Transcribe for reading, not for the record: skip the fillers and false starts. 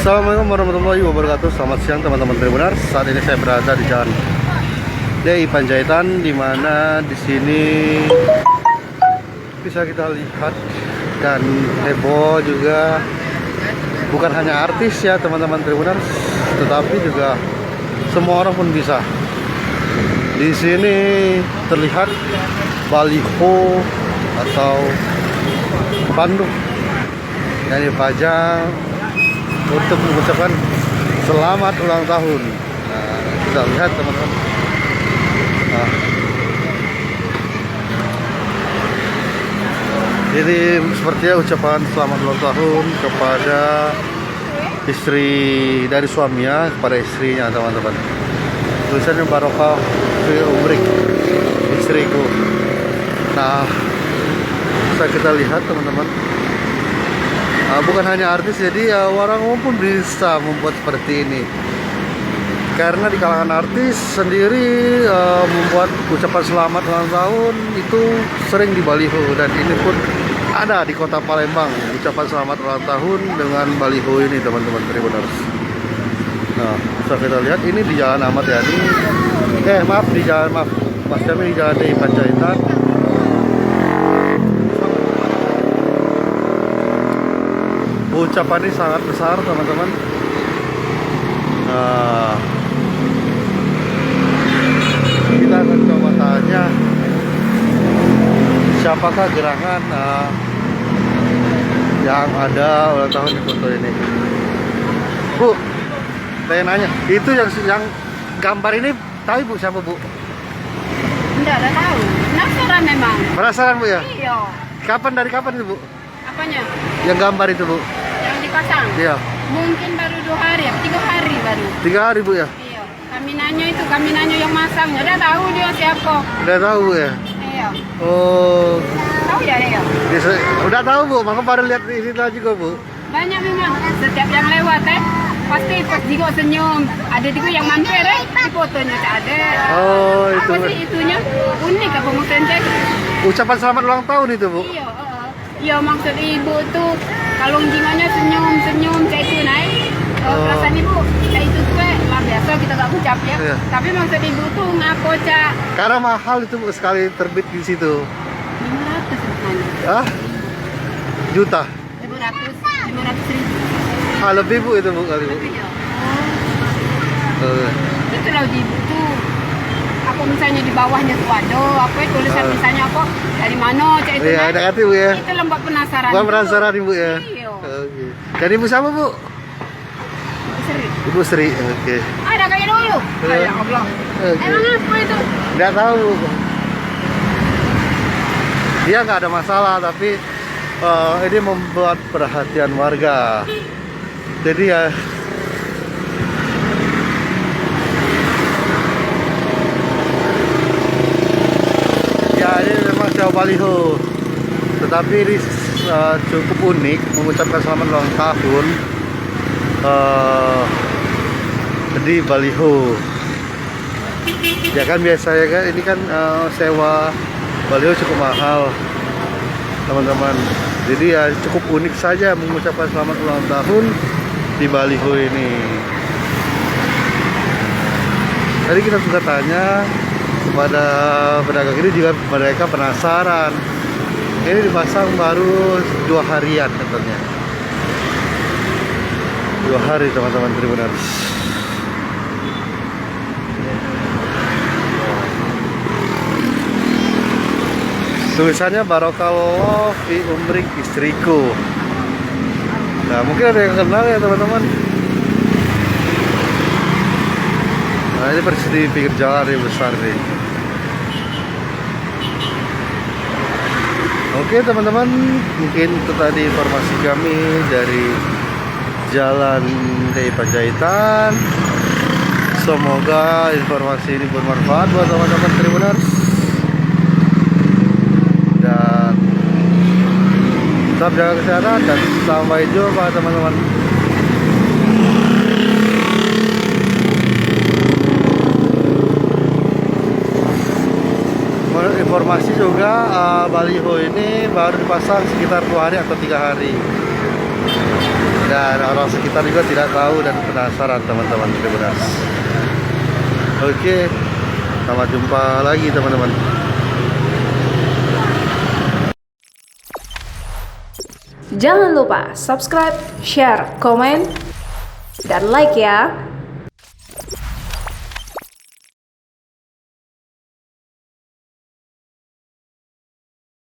Assalamualaikum warahmatullahi wabarakatuh. Selamat siang teman-teman Tribuners. Saat ini saya berada di Jalan DI Panjaitan, di mana di sini bisa kita lihat dan heboh juga. Bukan hanya artis ya teman-teman Tribuners, tetapi juga semua orang pun bisa. Di sini terlihat baliho atau spanduk yang dipajang untuk mengucapkan selamat ulang tahun. Nah, kita lihat teman-teman. Nah, jadi sepertinya ucapan selamat ulang tahun kepada istri dari suaminya kepada istrinya teman-teman. Tulisannya barokah fi umrik istriku. Nah, bisa kita lihat teman-teman. Bukan hanya artis, jadi orang umum pun bisa membuat seperti ini. Karena di kalangan artis sendiri membuat ucapan selamat ulang tahun itu sering di baliho, dan ini pun ada di kota Palembang ucapan selamat ulang tahun dengan baliho ini teman-teman Tribuners. Nah, bisa kita lihat ini di Jalan Ahmad Yani. Mas kami di Jalan DI Panjaitan. Ucapan ini sangat besar teman-teman. Nah, kita akan coba tanya siapakah gerangan yang ada ulang tahun di foto ini. Bu, saya nanya, itu yang gambar ini tahu Bu siapa Bu? Enggak ada tahu. Penasaran memang. Penasaran Bu ya? Iya. Dari kapan itu Bu? Apanya? Yang gambar itu Bu? Yang dipasang? Iya. Mungkin baru 2 hari, 3 hari baru. 3 hari Bu ya? Iya. Kami nanya yang masangnya. Udah tahu dia siapa? Udah tahu Bu ya? Iya. Oh. Tahu ya iya. Udah tahu Bu, maka baru lihat di situ juga Bu. Banyak memang. Setiap yang lewat pasti pas juga senyum. Ada juga yang mampir di fotonya tak ada. Oh, itu. Apa sih itunya? Unik apa maksudnya? Ucapan selamat ulang tahun itu Bu? Iya. Iya, maksud ibu tuh kalau jingonya senyum kayak itu naik. Perasaan ibu kayak itu tuh lah biasa kita gak ucap ya. Iya. Tapi maksud ibu tuh ngaco Cak. Karena mahal itu Bu, sekali terbit di situ. 500 rupanya. Ah? Juta? 500 ribu. Lebih Bu itu Bu kali Bu. Lebih ya. Itu loh ibu tuh. Apa misalnya di bawahnya tuh ada apa tulisan misalnya apa dari mana Cak itu. Iya, ada hati Bu ya. Itu lembak penasaran. Gua penasaran Ibu ya. Iya. Oke. Dan Ibu siapa Bu? Seri. Ibu Sri. Oke. Ada kayak dulu. Ya Allah. Oke. Emang apa itu? Nggak tahu. Dia nggak ada masalah, tapi ini membuat perhatian warga. Jadi ya ini memang jauh baliho, tetapi ini cukup unik mengucapkan selamat ulang tahun di baliho. Ya kan biasanya kan ini kan sewa baliho cukup mahal teman-teman. Jadi ya cukup unik saja mengucapkan selamat ulang tahun di baliho ini. Tadi kita sudah tanya kepada pedagang ini juga, mereka penasaran. Ini dipasang baru 2 harian katanya. 2 hari teman-teman Tribuners. Tulisannya barokallah fi umrik istriku. Nah, mungkin ada yang kenal ya teman-teman. Nah, ini persis di pinggir jalan yang besar nih. Oke teman-teman, mungkin itu tadi informasi kami dari Jalan DI Panjaitan. Semoga informasi ini bermanfaat buat teman-teman Tribuners. Dan tetap jaga kesehatan dan sampai jumpa teman-teman. informasi juga baliho ini baru dipasang sekitar 2 hari atau 3 hari. Dan orang sekitar juga tidak tahu dan penasaran teman-teman benar. Oke, sampai jumpa lagi teman-teman. Jangan lupa subscribe, share, komen, dan like ya.